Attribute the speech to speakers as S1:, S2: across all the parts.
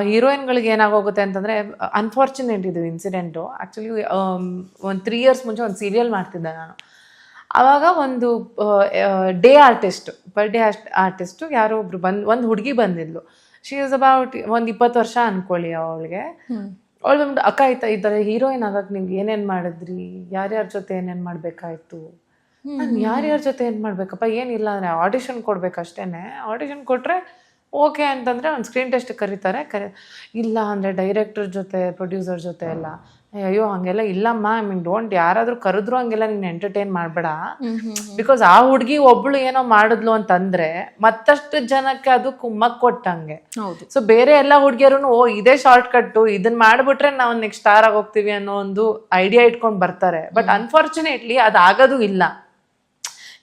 S1: ಹೀರೋಯಿನ್ಗಳಿಗೆ ಏನಾಗೋಗುತ್ತೆ ಅಂತಂದರೆ, ಅನ್ಫಾರ್ಚುನೇಟ್ ಇದು incident. Actually ಒಂದು 3 ಇಯರ್ಸ್ ಮುಂಚೆ ಒಂದು ಸೀರಿಯಲ್ ಮಾಡ್ತಿದ್ದೆ ನಾನು. ಆವಾಗ ಒಂದು ಡೇ ಬರ್ಡೇ ಆರ್ಟಿಸ್ಟು ಯಾರೋ ಒಬ್ರು ಒಂದು ಹುಡುಗಿ ಬಂದಿದ್ಲು. ಶಿ ಈಸ್ ಅಬೌಟ್ ಒಂದು 20 ವರ್ಷ ಅನ್ಕೊಳ್ಳಿ ಅವಳಿಗೆ. ಅವಳು ಬಂದ್ಬಿಟ್ಟು, ಅಕ್ಕ ಈ ಥರ ಹೀರೋಯಿನ್ ಆಗಕ್ಕೆ ನೀವು ಏನೇನು ಮಾಡಿದ್ರಿ, ಯಾರ್ಯಾರ ಜೊತೆ ಏನೇನು ಮಾಡಬೇಕಾಯ್ತು. ನಾನು ಯಾರ್ಯಾರ ಜೊತೆ ಏನು ಮಾಡಬೇಕಪ್ಪ, ಏನಿಲ್ಲ ಅಂದರೆ ಆಡಿಷನ್ ಕೊಡ್ಬೇಕಷ್ಟೇ. ಆಡಿಷನ್ ಕೊಟ್ಟರೆ ಓಕೆ ಅಂತಂದರೆ ಒಂದು ಸ್ಕ್ರೀನ್ ಟೆಸ್ಟ್ ಕರೀತಾರೆ. ಇಲ್ಲ ಅಂದರೆ ಡೈರೆಕ್ಟರ್ ಜೊತೆ, ಪ್ರೊಡ್ಯೂಸರ್ ಜೊತೆ ಎಲ್ಲ. ಅಯ್ಯೋ ಹಂಗೆಲ್ಲ ಇಲ್ಲಮ್ಮ, ಐ ಮೀನ್ ಡೋಂಟ್, ಯಾರಾದರೂ ಕರೆದ್ರು ಹಂಗೆಲ್ಲ ನೀನು ಎಂಟರ್ಟೈನ್ ಮಾಡಬೇಡ. ಬಿಕಾಸ್ ಆ ಹುಡುಗಿ ಒಬ್ಳು ಏನೋ ಮಾಡಿದ್ಲು ಅಂತಂದರೆ ಮತ್ತಷ್ಟು ಜನಕ್ಕೆ ಅದು ಕುಮ್ಮಕ್ ಕೊಟ್ಟಂಗೆ. ಸೊ ಬೇರೆ ಎಲ್ಲ ಹುಡುಗಿಯರು ಇದೇ ಶಾರ್ಟ್ ಕಟ್ಟು, ಇದನ್ನ ಮಾಡಿಬಿಟ್ರೆ ನಾವು ನೆಕ್ಸ್ಟ್ ಸ್ಟಾರ್ ಆಗೋಗ್ತೀವಿ ಅನ್ನೋ ಒಂದು ಐಡಿಯಾ ಇಟ್ಕೊಂಡು ಬರ್ತಾರೆ. ಬಟ್ ಅನ್ಫಾರ್ಚುನೇಟ್ಲಿ ಅದಾಗೋದು ಇಲ್ಲ.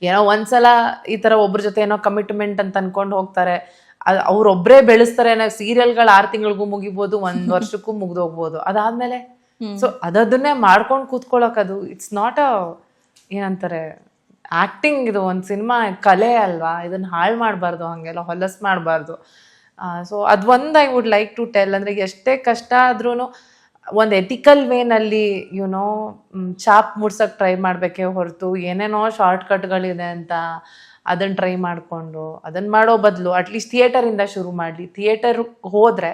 S1: ಏನೋ ಒಂದ್ಸಲ ಈ ಥರ ಒಬ್ರ ಜೊತೆ ಏನೋ ಕಮಿಟ್ಮೆಂಟ್ ಅಂತ ಅನ್ಕೊಂಡು ಹೋಗ್ತಾರೆ. ಅವ್ರೊಬ್ಬರೇ ಬೆಳೆಸ್ತಾರೆ. ನಾವು ಸೀರಿಯಲ್ಗಳು 6 ತಿಂಗಳಿಗೂ ಮುಗಿಬೋದು, 1 ವರ್ಷಕ್ಕೂ ಮುಗ್ದೋಗ್ಬೋದು. ಅದಾದ್ಮೇಲೆ ಸೊ ಅದನ್ನೇ ಮಾಡ್ಕೊಂಡು ಕೂತ್ಕೊಳ್ಳೋಕದು ಇಟ್ಸ್ ನಾಟ್ ಏನಂತಾರೆ ಆ್ಯಕ್ಟಿಂಗ್. ಇದು ಒಂದು ಸಿನಿಮಾ ಕಲೆ ಅಲ್ವಾ, ಇದನ್ನ ಹಾಳು ಮಾಡಬಾರ್ದು, ಹಾಗೆಲ್ಲ ಹೊಲಸ್ ಮಾಡಬಾರ್ದು. ಸೊ ಅದೊಂದು I would like to tell. ಅಂದರೆ ಎಷ್ಟೇ ಕಷ್ಟ ಆದ್ರೂ ಒಂದು ಎಥಿಕಲ್ ವೇನಲ್ಲಿ ಯುನೋ ಚಾಪ್ ಮುಡ್ಸೋಕ್ಕೆ ಟ್ರೈ ಮಾಡಬೇಕೇ ಹೊರತು ಏನೇನೋ ಶಾರ್ಟ್ಕಟ್ಗಳಿದೆ ಅಂತ ಅದನ್ನು ಟ್ರೈ ಮಾಡಿಕೊಂಡು ಅದನ್ನು ಮಾಡೋ ಬದಲು ಅಟ್ಲೀಸ್ಟ್ ಥಿಯೇಟರಿಂದ ಶುರು ಮಾಡಲಿ. ಥಿಯೇಟರ್ ಹೋದರೆ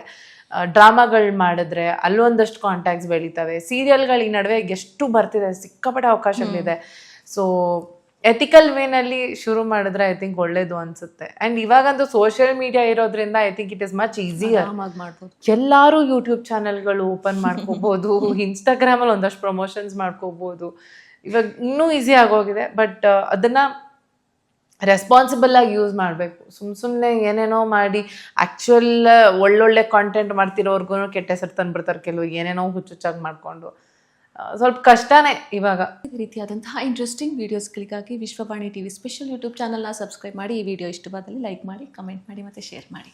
S1: ಡ್ರಾಮಾಗಳು ಮಾಡಿದ್ರೆ ಅಲ್ಲೊಂದಷ್ಟು ಕಾಂಟ್ಯಾಕ್ಟ್ಸ್ ಬೆಳೀತವೆ. ಸೀರಿಯಲ್ಗಳು ಈ ನಡುವೆ ಎಷ್ಟು ಬರ್ತಿದೆ, ಸಿಕ್ಕಾಪಟ್ಟೆ ಅವಕಾಶಗಳಿದೆ. ಸೊ ಎಥಿಕಲ್ ವೇನಲ್ಲಿ ಶುರು ಮಾಡಿದ್ರೆ ಐ ಥಿಂಕ್ ಒಳ್ಳೇದು ಅನ್ಸುತ್ತೆ. ಆ್ಯಂಡ್ ಇವಾಗಂತೂ ಸೋಷಿಯಲ್ ಮೀಡಿಯಾ ಇರೋದ್ರಿಂದ I think it is much easier. ಎಲ್ಲರೂ ಯೂಟ್ಯೂಬ್ ಚಾನೆಲ್ಗಳು ಓಪನ್ ಮಾಡ್ಕೋಬೋದು, ಇನ್ಸ್ಟಾಗ್ರಾಮಲ್ಲಿ ಒಂದಷ್ಟು ಪ್ರಮೋಷನ್ಸ್ ಮಾಡ್ಕೋಬೋದು. ಇವಾಗ ಇನ್ನೂ ಈಸಿ ಆಗೋಗಿದೆ. ಬಟ್ ಅದನ್ನು ರೆಸ್ಪಾನ್ಸಿಬಲ್ ಆಗಿ ಯೂಸ್ ಮಾಡಬೇಕು. ಸುಮ್ಮನೆ ಏನೇನೋ ಮಾಡಿ ಆ್ಯಕ್ಚುಯಲ್ ಒಳ್ಳೊಳ್ಳೆ ಕಾಂಟೆಂಟ್ ಮಾಡ್ತಿರೋರ್ಗು ಕೆಟ್ಟ ಹೆಸರು ತಂದುಬಿಡ್ತಾರೆ ಕೆಲವು, ಏನೇನೋ ಹುಚ್ಚುಚ್ಚಾಗಿ ಮಾಡಿಕೊಂಡು. ಸ್ವಲ್ಪ ಕಷ್ಟನೇ ಇವಾಗ.
S2: ಈ ರೀತಿಯಾದಂತಹ ಇಂಟ್ರೆಸ್ಟಿಂಗ್ ವೀಡಿಯೋಸ್ಗಳಿಗಾಗಿ ವಿಶ್ವವಾಣಿ ಟಿವಿ ಸ್ಪೆಷಲ್ ಯೂಟ್ಯೂಬ್ ಚಾನಲ್ನ ಸಬ್ಸ್ಕ್ರೈಬ್ ಮಾಡಿ. ಈ ವಿಡಿಯೋ ಇಷ್ಟವಾದಲ್ಲಿ ಲೈಕ್ ಮಾಡಿ, ಕಮೆಂಟ್ ಮಾಡಿ ಮತ್ತು ಶೇರ್ ಮಾಡಿ.